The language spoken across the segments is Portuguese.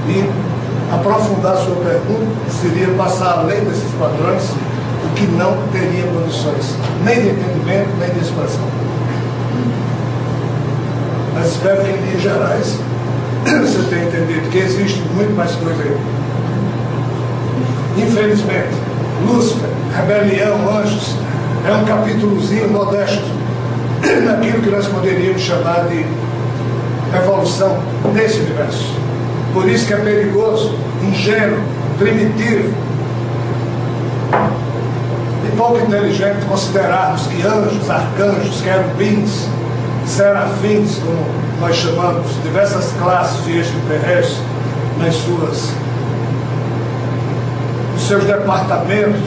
E aprofundar sua pergunta seria passar além desses padrões, o que não teria condições nem de entendimento, nem de expressão. Mas espero que, em linhas gerais, você tenha entendido que existe muito mais coisa aí. Infelizmente, Lúcifer, rebelião, anjos, é um capítulozinho modesto naquilo que nós poderíamos chamar de evolução desse universo. Por isso que é perigoso, ingênuo, primitivo e pouco inteligente considerarmos que anjos, arcanjos, querubins, serafins, como nós chamamos, diversas classes de extraterrestres nos seus departamentos,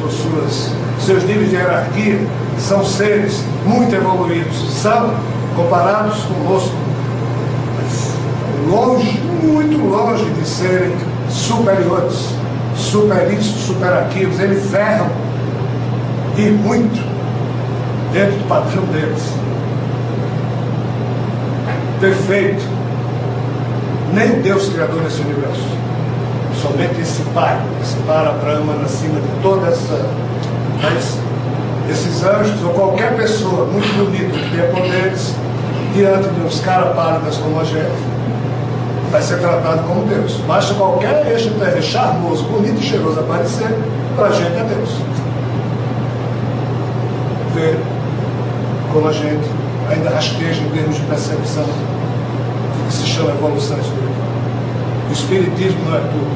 seus níveis de hierarquia, são seres muito evoluídos, são comparados conosco, mas longe, muito longe de serem superiores, superísticos, superaquivos. Eles erram e muito dentro do padrão deles. Perfeito, nem Deus criador nesse universo, somente esse Pai, esse Parabrahman acima de toda essa. Mas esses anjos, ou qualquer pessoa muito bonita que tenha poderes, diante de uns caras pálidas como a gente, vai ser tratado como Deus. Basta qualquer extraterrestre charmoso, bonito e cheiroso aparecer, para a gente é Deus. Vê como a gente ainda rasteja em termos de percepção do que se chama evolução espiritual. O espiritismo não é tudo,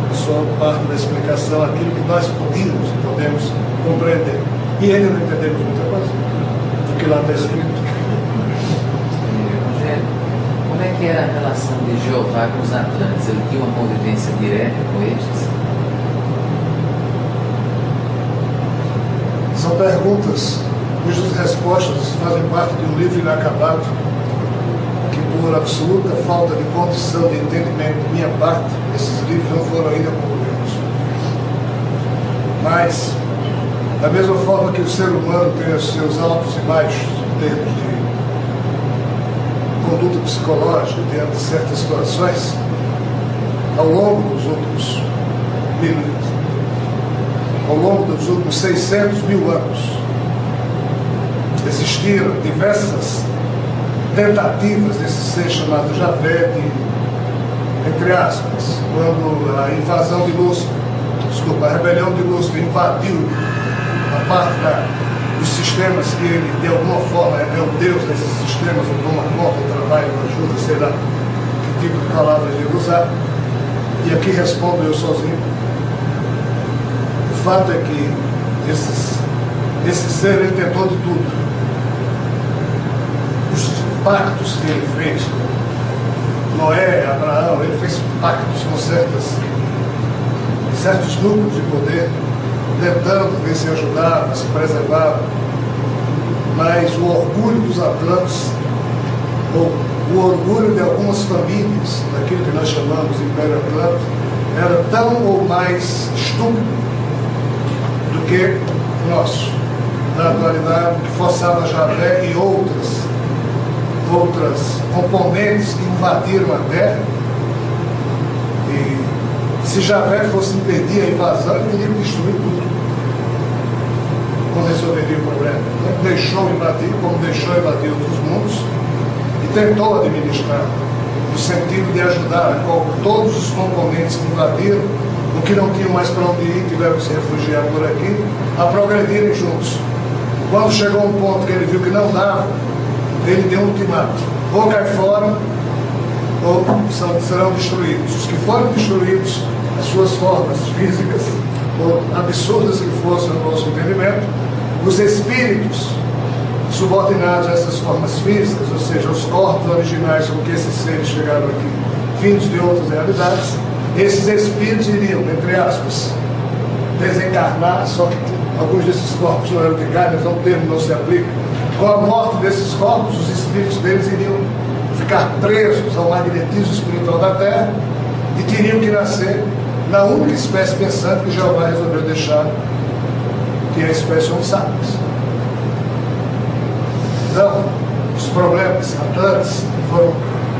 é só parte da explicação, aquilo que nós podemos compreender. E ainda não entendemos muita coisa do que lá está escrito. Rogério, como é que era a relação de Jeová com os Atlantes? Ele tinha uma convivência direta com eles? São perguntas cujas respostas fazem parte de um livro inacabado, que por absoluta falta de condição de entendimento de minha parte, esses livros não foram ainda concluídos. Mas, da mesma forma que o ser humano tem os seus altos e baixos em termos de conduta psicológica diante de certas situações, ao longo dos últimos minutos, ao longo dos últimos 600 mil anos, existiram diversas tentativas desse ser chamado Javé de, entre aspas, quando a invasão de Lúcifer, a rebelião de Lúcifer invadiu a parte dos sistemas que ele, de alguma forma, é o Deus desses sistemas, ou toma conta, trabalha, ajuda, sei lá que tipo de palavras ele usar. E aqui respondo eu sozinho. O fato é que esse ser, ele tentou de tudo. Os pactos que ele fez, Noé, Abraão, ele fez pactos com certos núcleos de poder, tentando ver se ajudava, se preservava. Mas o orgulho dos Atlantes, ou o orgulho de algumas famílias, daquilo que nós chamamos de Império Atlântico, era tão ou mais estúpido do que o nosso, na atualidade, que forçava Javé e outras componentes que invadiram a Terra. E se Javé fosse impedir a invasão, ele teria que destruir tudo. Não resolveria o problema. Ele deixou invadir, como deixou invadir outros mundos, e tentou administrar, no sentido de ajudar todos os componentes que invadiram, o que não tinham mais para onde ir, tiveram que se refugiar por aqui, a progredirem juntos. Quando chegou um ponto que ele viu que não dava, ele deu um ultimato: ou cai fora, ou serão destruídos. Os que foram destruídos, as suas formas físicas, por absurdas que fossem no nosso entendimento, os espíritos subordinados a essas formas físicas, ou seja, os corpos originais com que esses seres chegaram aqui, vindos de outras realidades, esses espíritos iriam, entre aspas, desencarnar, só que alguns desses corpos não eram de carne, então o termo não se aplica. Com a morte desses corpos, os espíritos deles iriam ficar presos ao magnetismo espiritual da Terra e teriam que nascer na única espécie pensante que Jeová resolveu deixar, que é a espécie Homo sapiens. Então, os problemas atlantes foram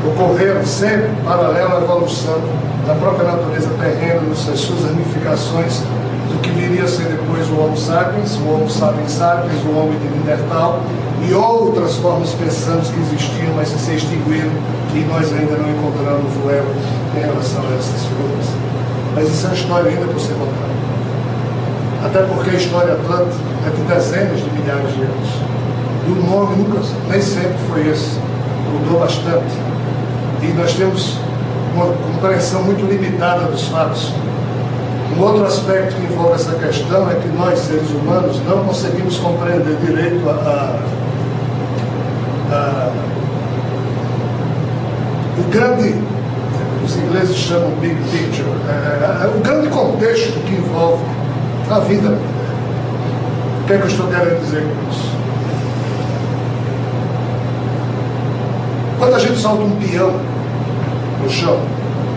ocorreram sempre paralelo à evolução da própria natureza terrena, nas suas ramificações, do que viria a ser depois o Homo sapiens, o Homo sapiens sapiens, o Homem de Neandertal e outras formas pensantes que existiam, mas que se extinguiram e nós ainda não encontramos o elo em relação a essas figuras. Mas isso é uma história ainda por ser contada. Até porque a história atlântica é de dezenas de milhares de anos. E o nome nunca, nem sempre foi esse. Mudou bastante. E nós temos uma compreensão muito limitada dos fatos. Um outro aspecto que envolve essa questão é que nós, seres humanos, não conseguimos compreender direito o grande, os ingleses chamam big picture, o grande contexto que envolve a vida. O que é que eu estou querendo dizer com isso? Quando a gente solta um peão no chão,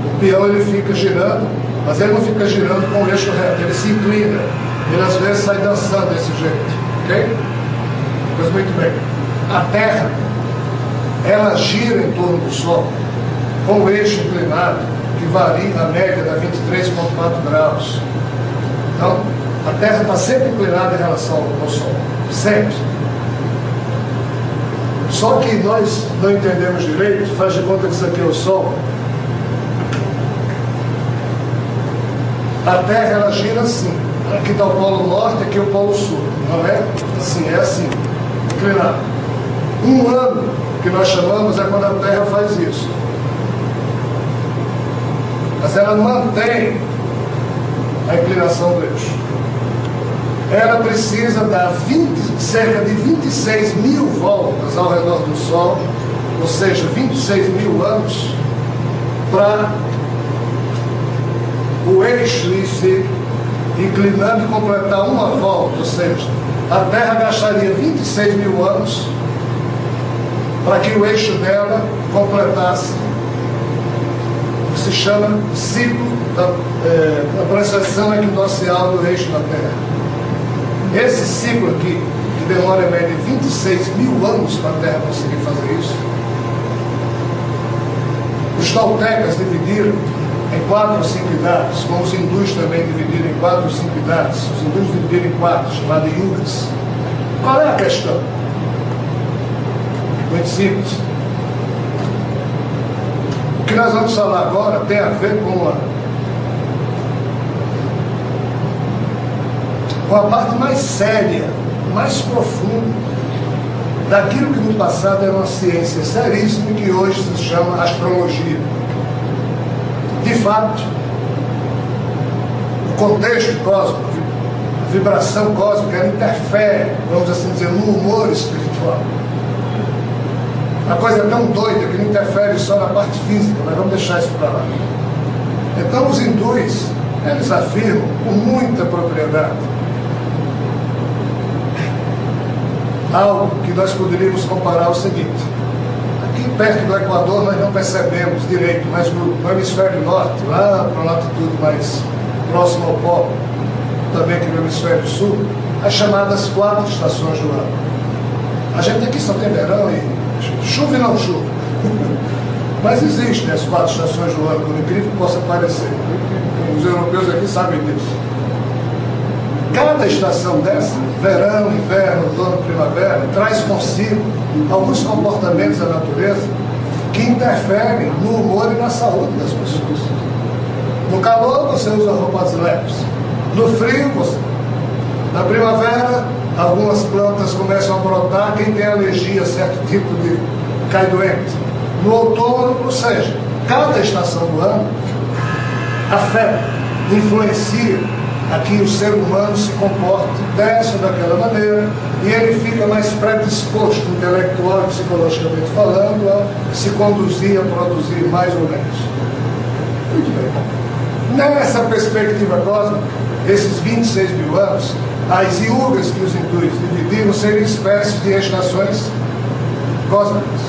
o peão ele fica girando, mas ele não fica girando com o eixo reto, ele se inclina, ele às vezes sai dançando desse jeito, ok? Pois muito bem. A Terra, ela gira em torno do Sol com o eixo inclinado, que varia, a média da 23,4 graus. Então, a Terra está sempre inclinada em relação ao Sol, sempre. Só que nós não entendemos direito, faz de conta que isso aqui é o Sol. A Terra, ela gira assim. Aqui está o Polo Norte, aqui é o Polo Sul. Não é assim, é assim, inclinado. Um ano que nós chamamos é quando a Terra faz isso. Mas ela mantém a inclinação do eixo. Ela precisa dar cerca de 26 mil voltas ao redor do Sol, ou seja, 26 mil anos, para o eixo ir se inclinando e completar uma volta, ou seja, a Terra gastaria 26 mil anos para que o eixo dela completasse o que se chama ciclo da precessão equinocial do eixo da Terra. Esse ciclo aqui, que demora em média 26 mil anos para a Terra conseguir fazer isso, os toltecas dividiram em 4 ou 5 idades, como os hindus também dividiram em 4 ou 5 idades. Os hindus dividiram em 4, chamadas de yugas. Qual é a questão? Muito simples. O que nós vamos falar agora tem a ver com a parte mais séria, mais profunda daquilo que no passado era uma ciência seríssima e que hoje se chama astrologia. De fato, o contexto cósmico, a vibração cósmica, ela interfere, vamos assim dizer, no humor espiritual. A coisa é tão doida que não interfere só na parte física, mas vamos deixar isso para lá. Então os hindus, eles afirmam com muita propriedade algo que nós poderíamos comparar ao seguinte: aqui perto do Equador nós não percebemos direito, mas no hemisfério norte, lá para uma latitude mais próxima ao polo, também aqui no hemisfério sul, as chamadas 4 estações do ano. A gente aqui só tem verão e chuva e não chuva. Mas existem as 4 estações do ano, por incrível que possa parecer. Os europeus aqui sabem disso. Cada estação dessa, verão, inverno, outono, primavera, traz consigo alguns comportamentos da natureza que interferem no humor e na saúde das pessoas. No calor, você usa roupas leves. No frio, na primavera, algumas plantas começam a brotar. Quem tem alergia a certo tipo de cai doente. No outono, ou seja, cada estação do ano afeta, influencia a que o ser humano se comporte dessa ou daquela maneira, e ele fica mais predisposto, intelectual e psicologicamente falando, a se conduzir, a produzir mais ou menos. Muito bem. Nessa perspectiva cósmica, esses 26 mil anos, as yugas que os hindus dividiram seriam espécies de estações cósmicas.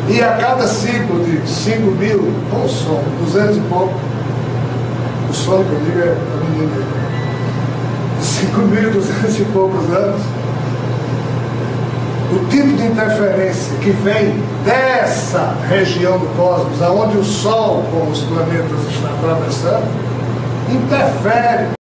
E a cada ciclo de 5.000, ou só, 200 e pouco, o sono que eu digo é a menina, 5.200 e poucos anos, o tipo de interferência que vem dessa região do cosmos, aonde o Sol, com os planetas, está atravessando, interfere